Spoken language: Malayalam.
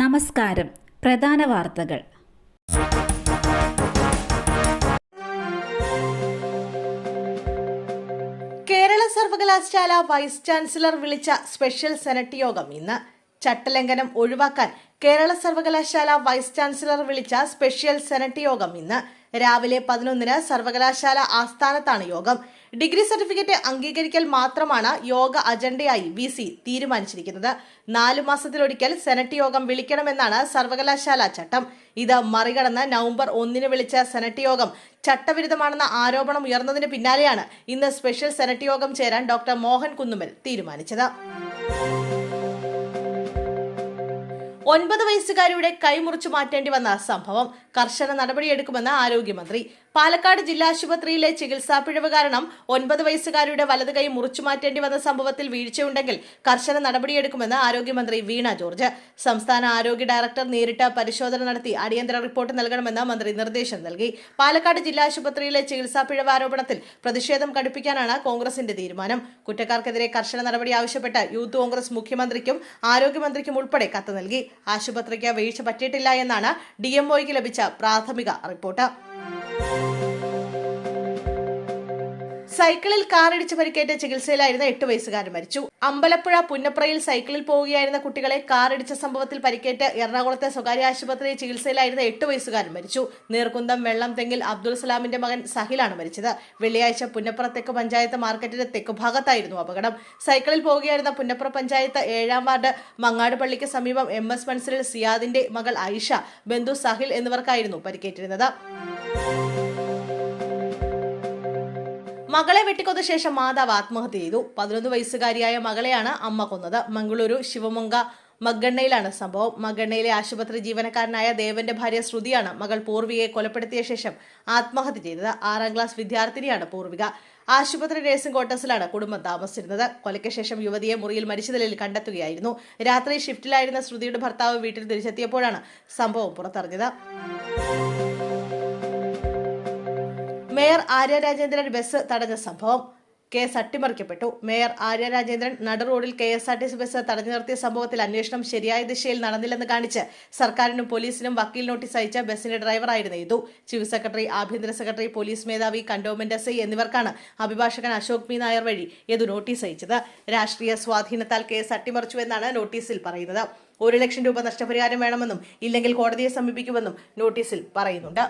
നമസ്കാരം. പ്രധാന വാർത്തകൾ. കേരള സർവകലാശാല വൈസ് ചാൻസലർ വിളിച്ച സ്പെഷ്യൽ സെനറ്റ് യോഗം ഇന്ന്. ചട്ടലംഘനം ഒഴിവാക്കാൻ കേരള സർവകലാശാല വൈസ് ചാൻസലർ വിളിച്ച സ്പെഷ്യൽ സെനറ്റ് യോഗം ഇന്ന് രാവിലെ 11-ന് സർവകലാശാല ആസ്ഥാനത്താണ് യോഗം. ഡിഗ്രി സർട്ടിഫിക്കറ്റ് അംഗീകരിക്കൽ മാത്രമാണ് യോഗ അജണ്ടയായി VC തീരുമാനിച്ചിരിക്കുന്നത്. 4 മാസത്തിലൊരിക്കൽ സെനറ്റ് യോഗം വിളിക്കണമെന്നാണ് സർവകലാശാല ചട്ടം. ഇത് മറികടന്ന് നവംബർ 1-ന് വിളിച്ച സെനറ്റ് യോഗം ചട്ടവിരുദ്ധമാണെന്ന ആരോപണം ഉയർന്നതിന് പിന്നാലെയാണ് ഇന്ന് സ്പെഷ്യൽ സെനറ്റ് യോഗം ചേരാൻ ഡോക്ടർ മോഹൻ കുന്നുമ്മൽ തീരുമാനിച്ചത്. 9 വയസ്സുകാരിയുടെ കൈ മുറിച്ചു മാറ്റേണ്ടി വന്ന സംഭവം. കർശന നടപടിയെടുക്കുമെന്ന് ആരോഗ്യമന്ത്രി. പാലക്കാട് ജില്ലാ ആശുപത്രിയിലെ ചികിത്സാ പിഴവ് കാരണം 9 വയസ്സുകാരിയുടെ വലത് കൈ മുറിച്ചു മാറ്റേണ്ടി വന്ന സംഭവത്തിൽ വീഴ്ചയുണ്ടെങ്കിൽ കർശന നടപടിയെടുക്കുമെന്ന് ആരോഗ്യമന്ത്രി വീണ ജോർജ്. സംസ്ഥാന ആരോഗ്യ ഡയറക്ടർ നേരിട്ട് പരിശോധന നടത്തി അടിയന്തര റിപ്പോർട്ട് നൽകണമെന്ന് മന്ത്രി നിർദ്ദേശം നൽകി. പാലക്കാട് ജില്ലാ ആശുപത്രിയിലെ ചികിത്സാ പിഴവ് ആരോപണത്തിൽ പ്രതിഷേധം കടുപ്പിക്കാനാണ് കോൺഗ്രസിന്റെ തീരുമാനം. കുറ്റക്കാർക്കെതിരെ കർശന നടപടി ആവശ്യപ്പെട്ട് യൂത്ത് കോൺഗ്രസ് മുഖ്യമന്ത്രിക്കും ആരോഗ്യമന്ത്രിക്കും ഉൾപ്പെടെ കത്ത് നൽകി. ആശുപത്രിക്ക് വീഴ്ച പറ്റിയിട്ടില്ല എന്നാണ് DMOയ്ക്ക് ലഭിച്ച പ്രാഥമിക റിപ്പോർട്ട്. സൈക്കിളിൽ കാറിടിച്ച് പരിക്കേറ്റ് ചികിത്സയിലായിരുന്ന 8 വയസ്സുകാരൻ മരിച്ചു. അമ്പലപ്പുഴ പുന്നപ്രയിൽ സൈക്കിളിൽ പോവുകയായിരുന്ന കുട്ടികളെ കാറിടിച്ച സംഭവത്തിൽ പരിക്കേറ്റ് എറണാകുളത്തെ സ്വകാര്യ ആശുപത്രിയിൽ ചികിത്സയിലായിരുന്ന 8 വയസ്സുകാരൻ മരിച്ചു. നീർകുന്തം വെള്ളം തെങ്ങിൽ അബ്ദുൾ സലാമിന്റെ മകൻ സഹിലാണ് മരിച്ചത്. വെള്ളിയാഴ്ച പുന്നപ്ര തെക്ക് പഞ്ചായത്ത് മാർക്കറ്റിന്റെ തെക്ക് ഭാഗത്തായിരുന്നു അപകടം. സൈക്കിളിൽ പോവുകയായിരുന്ന പുന്നപ്ര പഞ്ചായത്ത് 7-ാം വാർഡ് മങ്ങാട് പള്ളിക്ക് സമീപം MS മൻസിലിൽ സിയാദിന്റെ മകൾ ഐഷ, ബന്ധു സഹിൽ എന്നിവർക്കായിരുന്നു പരിക്കേറ്റിരുന്നത്. മകളെ വെട്ടിക്കൊന്ന ശേഷം മാതാവ് ആത്മഹത്യ ചെയ്തു. 11 വയസ്സുകാരിയായ മകളെയാണ് അമ്മ കൊന്നത്. മംഗളൂരു ശിവമൊങ്ക മഗ്ഗണ്ണയിലാണ് സംഭവം. മഗ്ഗണ്ണയിലെ ആശുപത്രി ജീവനക്കാരനായ ദേവന്റെ ഭാര്യ ശ്രുതിയാണ് മകൾ പൂർവികയെ കൊലപ്പെടുത്തിയ ശേഷം ആത്മഹത്യ ചെയ്തത്. 6-ാം ക്ലാസ് വിദ്യാർത്ഥിനിയാണ് പൂർവിക. ആശുപത്രി നഴ്സിംഗ് ക്വാർട്ടേഴ്സിലാണ് കുടുംബം താമസിച്ചിരുന്നത്. കൊലയ്ക്ക് ശേഷം യുവതിയെ മുറിയിൽ മരിച്ച നിലയിൽ കണ്ടെത്തുകയായിരുന്നു. രാത്രി ഷിഫ്റ്റിലായിരുന്ന ശ്രുതിയുടെ ഭർത്താവ് വീട്ടിൽ തിരിച്ചെത്തിയപ്പോഴാണ് സംഭവം പുറത്തറിഞ്ഞത്. മേയർ ആര്യ രാജേന്ദ്രൻ ബസ് തടഞ്ഞ സംഭവം. കേസ് അട്ടിമറിക്കപ്പെട്ടു. മേയർ ആര്യ രാജേന്ദ്രൻ നട റോഡിൽ KSRTC ബസ് തടഞ്ഞു നിർത്തിയ സംഭവത്തിൽ അന്വേഷണം ശരിയായ ദിശയിൽ നടന്നില്ലെന്ന് കാണിച്ച് സർക്കാരിനും പോലീസിനും വക്കീൽ നോട്ടീസ് അയച്ച ബസിന്റെ ഡ്രൈവറായിരുന്നു യദു. ചീഫ് സെക്രട്ടറി, ആഭ്യന്തര സെക്രട്ടറി, പോലീസ് മേധാവി, കന്റോൺമെന്റ് SI എന്നിവർക്കാണ് അഭിഭാഷകൻ അശോക് P. നായർ വഴി യദു നോട്ടീസ് അയച്ചത്. രാഷ്ട്രീയ സ്വാധീനത്താൽ കേസ് അട്ടിമറിച്ചുവെന്നാണ് നോട്ടീസിൽ പറയുന്നത്. 1 ലക്ഷം രൂപ നഷ്ടപരിഹാരം വേണമെന്നും ഇല്ലെങ്കിൽ കോടതിയെ സമീപിക്കുമെന്നും നോട്ടീസിൽ പറയുന്നുണ്ട്.